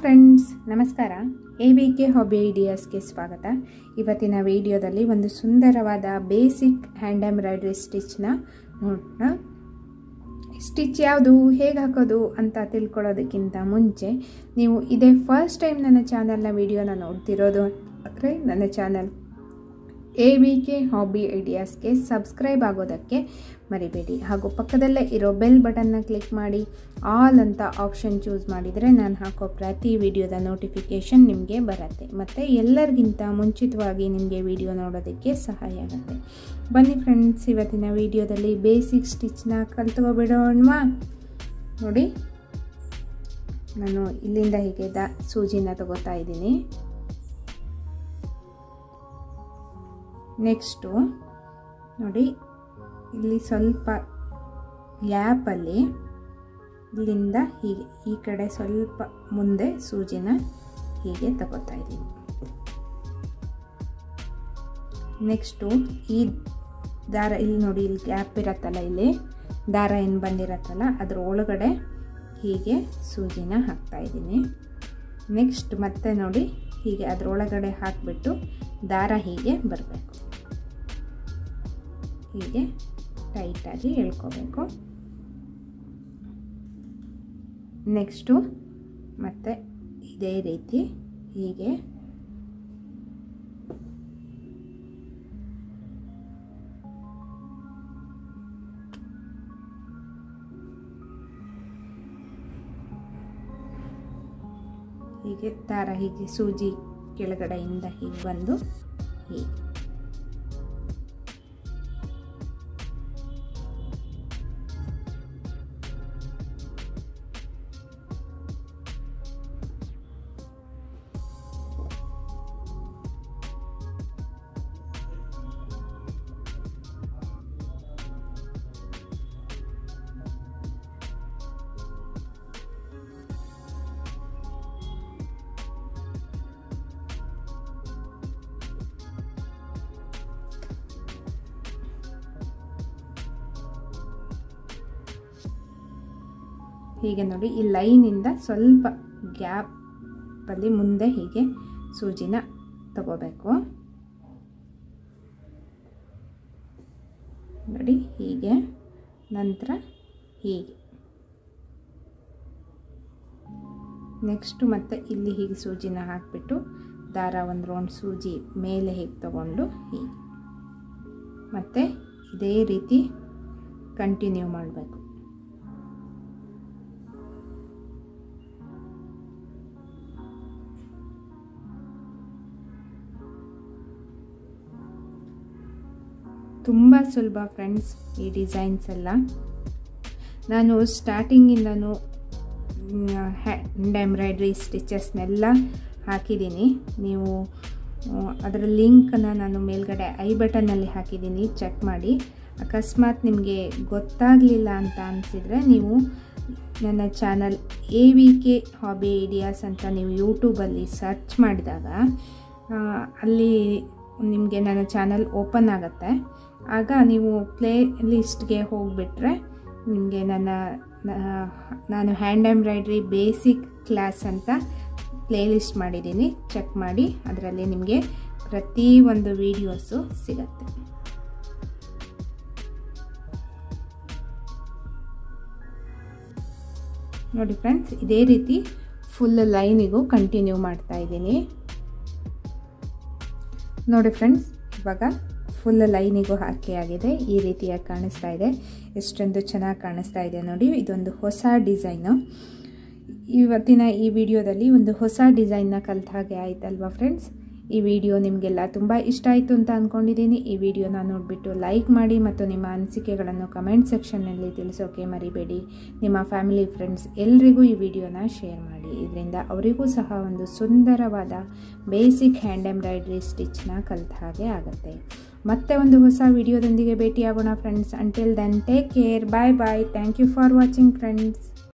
Friends, ನಮಸ್ಕಾರ. ABK hobby ಐಡಿಯಾಸ್ಗೆ ಸ್ವಾಗತ. ಇವತ್ತಿನ ವಿಡಿಯೋದಲ್ಲಿ ಒಂದು ಸುಂದರವಾದ ಬೇಸಿಕ್ ಹ್ಯಾಂಡ್ ಎಂಬ್ರಾಯ್ಡ್ರಿ ಸ್ಟಿಚ್ನ ನೋಡೋಣ. ಸ್ಟಿಚ್ ಯಾವುದು, ಹೇಗೆ ಹಾಕೋದು ಅಂತ ತಿಳ್ಕೊಳ್ಳೋದಕ್ಕಿಂತ ಮುಂಚೆ ನೀವು ಇದೇ ಫಸ್ಟ್ ಟೈಮ್ ನನ್ನ ಚಾನಲ್ನ ವಿಡಿಯೋನ ನೋಡ್ತಿರೋದು ಅಂದರೆ ನನ್ನ ಚಾನಲ್ ABK ಹಾಬಿ ಐಡಿಯಾಸ್ಗೆ ಸಬ್ಸ್ಕ್ರೈಬ್ ಆಗೋದಕ್ಕೆ ಮರಿಬೇಡಿ. ಹಾಗೂ ಪಕ್ಕದಲ್ಲೇ ಇರೋ ಬೆಲ್ ಬಟನ್ನ ಕ್ಲಿಕ್ ಮಾಡಿ ಆಲ್ ಅಂತ ಆಪ್ಷನ್ ಚೂಸ್ ಮಾಡಿದರೆ ನಾನು ಹಾಕೋ ಪ್ರತಿ ವಿಡಿಯೋದ ನೋಟಿಫಿಕೇಷನ್ ನಿಮಗೆ ಬರುತ್ತೆ ಮತ್ತು ಎಲ್ಲರಿಗಿಂತ ಮುಂಚಿತವಾಗಿ ನಿಮಗೆ ವಿಡಿಯೋ ನೋಡೋದಕ್ಕೆ ಸಹಾಯ ಆಗುತ್ತೆ. ಬನ್ನಿ ಫ್ರೆಂಡ್ಸ್, ಇವತ್ತಿನ ವಿಡಿಯೋದಲ್ಲಿ ಬೇಸಿಕ್ ಸ್ಟಿಚ್ನ ಕಲ್ತ್ಕೊಬಿಡೋಣವಾ. ನೋಡಿ, ನಾನು ಇಲ್ಲಿಂದ ಹೀಗೆ ಸೂಜಿನ ತಗೋತಾ ಇದ್ದೀನಿ. ನೆಕ್ಸ್ಟು ನೋಡಿ, ಇಲ್ಲಿ ಸ್ವಲ್ಪ ಗ್ಯಾಪಲ್ಲಿ ಇಲ್ಲಿಂದ ಹೀಗೆ ಈ ಕಡೆ ಸ್ವಲ್ಪ ಮುಂದೆ ಸೂಜಿನ ಹೀಗೆ ತಗೋತಾ ಇದ್ದೀನಿ. ನೆಕ್ಸ್ಟು ಈ ದಾರ ಇಲ್ಲಿ ನೋಡಿ, ಇಲ್ಲಿ ಗ್ಯಾಪ್ ಇರತ್ತಲ್ಲ, ಇಲ್ಲಿ ದಾರ ಏನು ಬಂದಿರತ್ತಲ್ಲ ಅದ್ರ ಒಳಗಡೆ ಹೀಗೆ ಸೂಜಿನ ಹಾಕ್ತಾ ಇದ್ದೀನಿ. ನೆಕ್ಸ್ಟ್ ಮತ್ತೆ ನೋಡಿ, ಹೀಗೆ ಅದರೊಳಗಡೆ ಹಾಕಿಬಿಟ್ಟು ದಾರ ಹೀಗೆ ಬರಬೇಕು, ಹೀಗೆ ಟೈಟಾಗಿ ಎಳ್ಕೋಬೇಕು. ನೆಕ್ಸ್ಟು ಮತ್ತೆ ಇದೇ ರೀತಿ ಹೀಗೆ ಹೀಗೆ ದಾರ ಹೀಗೆ ಸೂಜಿ ಕೆಳಗಡೆಯಿಂದ ಹೀಗೆ ಬಂದು ಹೀಗೆ ಹೀಗೆ ನೋಡಿ, ಈ ಲೈನಿಂದ ಸ್ವಲ್ಪ ಗ್ಯಾಪಲ್ಲಿ ಮುಂದೆ ಹೀಗೆ ಸೂಜಿನ ತಗೋಬೇಕು. ನೋಡಿ ಹೀಗೆ, ನಂತರ ಹೀಗೆ. ನೆಕ್ಸ್ಟು ಮತ್ತೆ ಇಲ್ಲಿ ಹೀಗೆ ಸೂಜಿನ ಹಾಕಿಬಿಟ್ಟು ದಾರ ಒಂದು ರೌಂಡ್ ಸೂಜಿ ಮೇಲೆ ಹೀಗೆ ತಗೊಂಡು ಹೀಗೆ ಮತ್ತೆ ಇದೇ ರೀತಿ ಕಂಟಿನ್ಯೂ ಮಾಡಬೇಕು. ತುಂಬ ಸುಲಭ ಫ್ರೆಂಡ್ಸ್ ಈ ಡಿಸೈನ್ಸ್ ಎಲ್ಲ. ನಾನು ಸ್ಟಾರ್ಟಿಂಗಿಂದನೂ ಹ್ಯಾಂಡ್ ಎಂಬ್ರಾಯ್ಡ್ರಿ ಸ್ಟಿಚಸ್ನೆಲ್ಲ ಹಾಕಿದ್ದೀನಿ. ನೀವು ಅದರ ಲಿಂಕನ್ನು ನಾನು ಮೇಲ್ಗಡೆ ಐ ಬಟನ್ನಲ್ಲಿ ಹಾಕಿದ್ದೀನಿ, ಚೆಕ್ ಮಾಡಿ. ಅಕಸ್ಮಾತ್ ನಿಮಗೆ ಗೊತ್ತಾಗಲಿಲ್ಲ ಅಂತ ಅನಿಸಿದರೆ ನೀವು ನನ್ನ ಚಾನಲ್ ABK ಹಾಬಿ ಐಡಿಯಾಸ್ ಅಂತ ನೀವು ಯೂಟ್ಯೂಬಲ್ಲಿ ಸರ್ಚ್ ಮಾಡಿದಾಗ ಅಲ್ಲಿ ನಿಮಗೆ ನನ್ನ ಚಾನಲ್ ಓಪನ್ ಆಗುತ್ತೆ. ಆಗ ನೀವು ಪ್ಲೇ ಲಿಸ್ಟ್ಗೆ ಹೋಗಿಬಿಟ್ರೆ ನಿಮಗೆ ನಾನು ಹ್ಯಾಂಡ್ ಎಂಬ್ರಾಯ್ಡ್ರಿ ಬೇಸಿಕ್ ಕ್ಲಾಸ್ ಅಂತ ಪ್ಲೇ ಲಿಸ್ಟ್ ಮಾಡಿದ್ದೀನಿ, ಚೆಕ್ ಮಾಡಿ. ಅದರಲ್ಲಿ ನಿಮಗೆ ಪ್ರತಿಯೊಂದು ವಿಡಿಯೋಸು ಸಿಗತ್ತೆ. ನೋಡಿ ಫ್ರೆಂಡ್ಸ್, ಇದೇ ರೀತಿ ಫುಲ್ ಲೈನಿಗೂ ಕಂಟಿನ್ಯೂ ಮಾಡ್ತಾ ಇದ್ದೀನಿ. ನೋಡಿ ಫ್ರೆಂಡ್ಸ್, ಇವಾಗ ಫುಲ್ ಲೈನಿಗೂ ಹಾಕಿ ಆಗಿದೆ. ಈ ರೀತಿಯಾಗಿ ಕಾಣಿಸ್ತಾ ಇದೆ, ಎಷ್ಟೊಂದು ಚೆನ್ನಾಗಿ ಕಾಣಿಸ್ತಾ ಇದೆ ನೋಡಿ. ಇದೊಂದು ಹೊಸ ಡಿಸೈನು. ಇವತ್ತಿನ ಈ ವಿಡಿಯೋದಲ್ಲಿ ಒಂದು ಹೊಸ ಡಿಸೈನ್ನ ಕಲಿತ ಹಾಗೆ ಆಯ್ತಲ್ವಾ ಫ್ರೆಂಡ್ಸ್. ಈ ವಿಡಿಯೋ ನಿಮಗೆಲ್ಲ ತುಂಬ ಇಷ್ಟ ಆಯಿತು ಅಂತ ಅಂದ್ಕೊಂಡಿದ್ದೀನಿ. ಈ ವಿಡಿಯೋನ ನೋಡಿಬಿಟ್ಟು ಲೈಕ್ ಮಾಡಿ ಮತ್ತು ನಿಮ್ಮ ಅನಿಸಿಕೆಗಳನ್ನು ಕಮೆಂಟ್ ಸೆಕ್ಷನ್ನಲ್ಲಿ ತಿಳಿಸೋಕೆ ಮರಿಬೇಡಿ. ನಿಮ್ಮ ಫ್ಯಾಮಿಲಿ ಫ್ರೆಂಡ್ಸ್ ಎಲ್ರಿಗೂ ಈ ವಿಡಿಯೋನ ಶೇರ್ ಮಾಡಿ. ಇದರಿಂದ ಅವರಿಗೂ ಸಹ ಒಂದು ಸುಂದರವಾದ ಬೇಸಿಕ್ ಹ್ಯಾಂಡ್ ಎಂಬ್ರಾಯ್ಡ್ರಿ ಸ್ಟಿಚ್ನ ಕಲಿತ ಹಾಗೆ ಆಗುತ್ತೆ. ಮತ್ತೆ ಒಂದು ಹೊಸ ವಿಡಿಯೋದೊಂದಿಗೆ ಭೇಟಿಯಾಗೋಣ friends. Until then take care, bye bye. Thank you for watching friends.